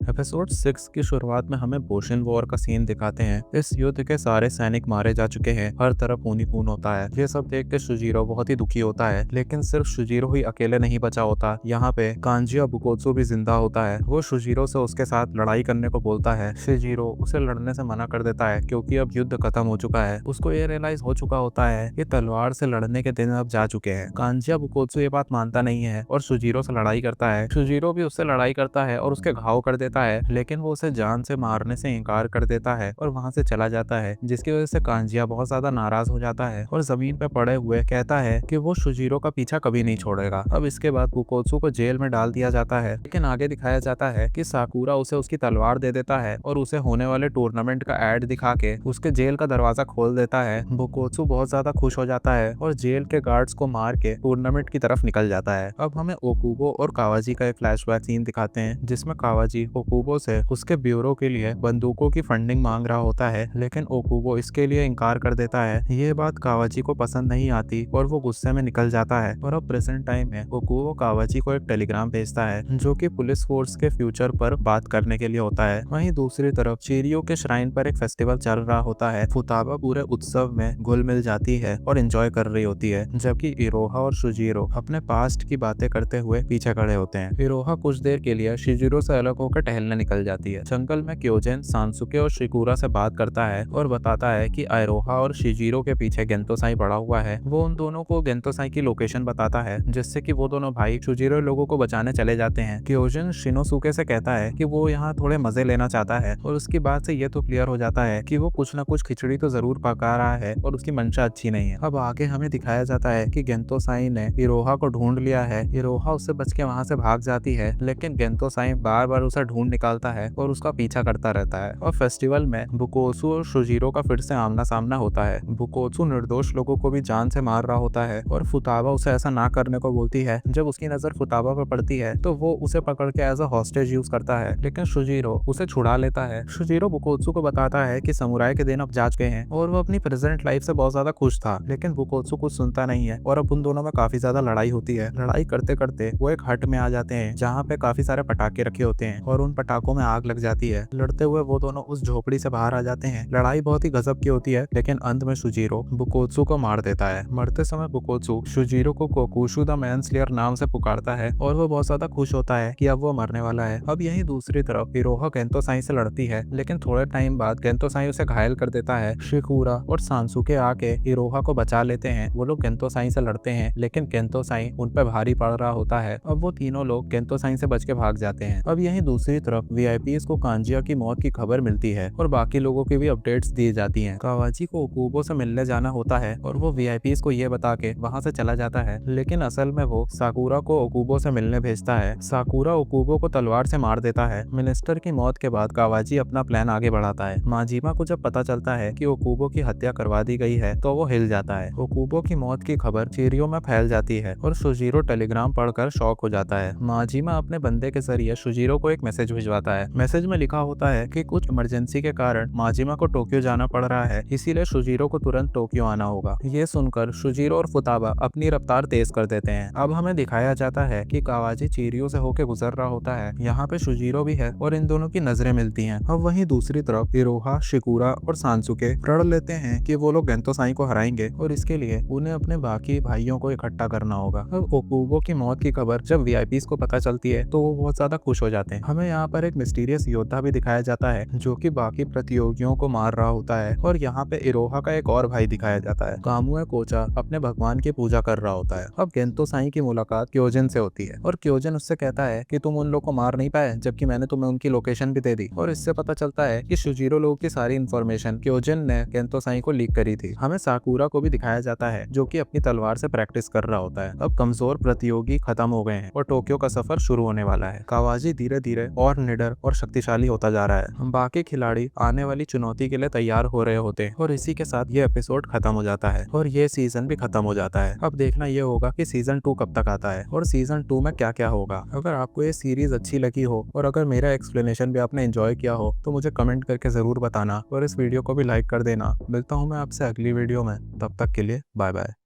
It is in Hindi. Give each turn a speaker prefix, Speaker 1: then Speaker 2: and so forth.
Speaker 1: एपिसोड 6 की शुरुआत में हमें बोशन वॉर का सीन दिखाते हैं। इस युद्ध के सारे सैनिक मारे जा चुके हैं, हर तरफ खून ही खून होता है। ये सब देख के शुजीरो बहुत ही दुखी होता है, लेकिन सिर्फ शुजीरो ही अकेले नहीं बचा होता। यहाँ पे कांजिया बुकोत्सु भी जिंदा होता है। वो शुजीरो से उसके साथ लड़ाई करने को बोलता है। शुजीरो उसे लड़ने से मना कर देता है क्योंकि अब युद्ध खत्म हो चुका है। उसको ये रियलाइज हो चुका होता है कि तलवार से लड़ने के दिन अब जा चुके हैं। कांजिया बुकोत्सु ये बात मानता नहीं है और शुजीरो से लड़ाई करता है। शुजीरो भी उससे लड़ाई करता है और उसके घाव कर देता है, लेकिन वो उसे जान से मारने से इनकार कर देता है और वहां से चला जाता है, जिसकी वजह से कांजिया बहुत ज्यादा नाराज हो जाता है और जमीन पे पड़े हुए कहता है कि वो शुजीरो का पीछा कभी नहीं छोड़ेगा। अब इसके बाद बुकोत्सु को जेल में डाल दिया जाता है, लेकिन आगे दिखाया जाता है कि साकुरा उसे उसकी तलवार दे देता है और उसे होने वाले टूर्नामेंट का एड दिखा के उसके जेल का दरवाजा खोल देता है। बुकोत्सु बहुत ज्यादा खुश हो जाता है और जेल के गार्ड्स को मार के टूर्नामेंट की तरफ निकल जाता है। अब हमें ओकुबो और कावाजी का एक फ्लैशबैक सीन दिखाते हैं, जिसमें कावाजी ओकुबो से उसके ब्यूरो के लिए बंदूकों की फंडिंग मांग रहा होता है, लेकिन ओकुबो इसके लिए इनकार कर देता है। ये बात कावाजी को पसंद नहीं आती और वो गुस्से में निकल जाता है। और अब प्रेजेंट टाइम में ओकुबो कावाजी को एक टेलीग्राम भेजता है जो कि पुलिस फोर्स के फ्यूचर पर बात करने के लिए होता है। वहीं दूसरी तरफ चिरियो के श्राइन पर एक फेस्टिवल चल रहा होता है। फुताबा पूरे उत्सव में घुल मिल जाती है और एंजॉय कर रही होती है, जबकि इरोहा और शुजीरो अपने पास्ट की बातें करते हुए पीछे खड़े होते हैं। इरोहा कुछ देर के लिए शिजिरो से अलग होकर टहलने निकल जाती है। जंगल में क्योजेन सांसुके और शिकुरा से बात करता है और बताता है कि आइरोहा और शिजिरो के पीछे गेंतोसाई पड़ा हुआ है। वो उन दोनों को गेंतोसाई की लोकेशन बताता है, जिससे कि वो दोनों भाई शुजिरो लोगों को बचाने चले जाते हैं। क्योजेन शिनोसुके से कहता है कि वो यहाँ थोड़े मजे लेना चाहता है और उसकी बात से ये तो क्लियर हो जाता है कि वो कुछ न कुछ खिचड़ी तो जरूर पका रहा है और उसकी मंशा अच्छी नहीं है। अब आगे हमें दिखाया जाता है कि गेंतोसाई ने इरोहा को ढूंढ लिया है। इरोहा उससे बच के वहां से भाग जाती है, लेकिन गेंतोसाई बार बार उसे ढूंढ निकालता है और उसका पीछा करता रहता है। और फेस्टिवल में बुकोत्सु और शुजीरो का फिर से आमना सामना होता है। बुकोत्सु निर्दोष लोगों को भी जान से मार रहा होता है और फुताबा उसे ऐसा ना करने को बोलती है। जब उसकी नजर फुताबा पर पड़ती है तो वो उसे पकड़ के एज अ हॉस्टेज यूज करता है, लेकिन शुजीरो उसे छुड़ा लेता है। शुजीरो बुकोत्सु को बताता है कि समुराई के दिन अब जा चुके हैं और वो अपनी प्रेजेंट लाइफ से बहुत ज्यादा खुश था, लेकिन बुकोत्सु कुछ सुनता नहीं है और अब उन दोनों में काफी ज्यादा लड़ाई होती है। लड़ाई करते करते वो एक हट में आ जाते हैं जहाँ पे काफी सारे पटाखे रखे होते हैं और उन पटाखों में आग लग जाती है। लड़ते हुए वो दोनों उस झोपड़ी से बाहर आ जाते हैं। लड़ाई बहुत ही गजब की होती है, लेकिन अंत में शुजीरो बुकोत्सु को मार देता है। मरते समय बुकोत्सु शुजीरो को कोकुशु द मैनस्लेयर नाम से पुकारता है और वो बहुत ज्यादा खुश होता है कि अब वो मरने वाला है। अब यही दूसरी तरफ इरोहा गेंतोसाई से लड़ती है, लेकिन थोड़े टाइम बाद गेंतोसाई उसे घायल कर देता है। शिकुरा और सांसुके आके इरोहा को बचा लेते हैं। वो लोग गेंतोसाई से लड़ते हैं, लेकिन गेंतोसाई उन पर भारी पड़ रहा होता है। अब वो तीनों लोग गेंतोसाई से बच के भाग जाते हैं। अब यहीं दूसरी तरफ वीआईपीज को कांजिया की मौत की खबर मिलती है और बाकी लोगों की भी अपडेट्स दी जाती हैं। कावाजी को ओकुबो से मिलने जाना होता है और वो वीआईपीज को ये बता के वहां से चला जाता है, लेकिन असल में वो साकुरा को ओकुबो से मिलने भेजता है। साकुरा ओकुबो को तलवार से मार देता है। मिनिस्टर की मौत के बाद कावाजी अपना प्लान आगे बढ़ाता है। माजिमा को जब पता चलता है कि ओकुबो की हत्या करवा दी गई है तो वो हिल जाता है। ओकुबो की मौत की खबर चिरियो में फैल जाती है और शुजीरो टेलीग्राम पढ़कर शॉक हो जाता है। माजिमा अपने बंदे के जरिए शुजीरो को एक मैसेज भिजवाता है। मैसेज में लिखा होता है कि कुछ इमरजेंसी के कारण माजिमा को टोक्यो जाना पड़ रहा है, इसीलिए शुजीरो को तुरंत टोक्यो आना होगा। ये सुनकर शुजीरो और फुताबा अपनी रफ्तार तेज कर देते हैं। अब हमें दिखाया जाता है कि कावाजी चिरियो से होकर गुजर रहा होता है। यहाँ पे शुजीरो भी है और इन दोनों की नजरें मिलती हैं। अब वहीं दूसरी तरफ इरोहा, शिकुरा और सांसुके प्रण लेते हैं कि वो लोग गेंतोसाई को हराएंगे और इसके लिए उन्हें अपने बाकी भाइयों को इकट्ठा करना होगा। अब ओकुबो की मौत की खबर जब वीआईपीज को पता चलती है तो वो बहुत ज्यादा खुश हो जाते हैं। हमें यहाँ पर एक मिस्टीरियस योद्धा भी दिखाया जाता है जो कि बाकी प्रतियोगियों को मार रहा होता है और यहाँ पे इरोहा का एक और भाई दिखाया जाता है। कामुए कोचा अपने भगवान की पूजा कर रहा होता है। अब गेंतोसाई की मुलाकात क्योजन से होती है और क्योजन उससे कहता है कि तुम उन लोग को मार नहीं पाए, जबकि मैंने तुम्हें उनकी लोकेशन भी दे दी। और इससे पता चलता है कि शुजीरो लोगों की सारी इन्फॉर्मेशन क्योजन ने गेंतोसाई को लीक करी थी। हमें साकुरा को भी दिखाया जाता है जो कि अपनी तलवार से प्रैक्टिस कर रहा होता है। अब कमजोर प्रतियोगी खत्म हो गए हैं और टोक्यो का सफर शुरू होने वाला है। कावाजी धीरे धीरे और निडर और शक्तिशाली होता जा रहा है। बाकी खिलाड़ी आने वाली चुनौती के लिए तैयार हो रहे होते हैं और इसी के साथ ये एपिसोड खत्म हो जाता है और ये सीजन भी खत्म हो जाता है। अब देखना ये होगा कि सीजन 2 कब तक आता है और सीजन 2 में क्या क्या होगा। अगर आपको ये सीरीज अच्छी लगी हो और अगर मेरा एक्सप्लेनेशन भी आपने एंजॉय किया हो तो मुझे कमेंट करके जरूर बताना और इस वीडियो को भी लाइक कर देना। मिलता हूँ मैं आपसे अगली वीडियो में, तब तक के लिए बाय बाय।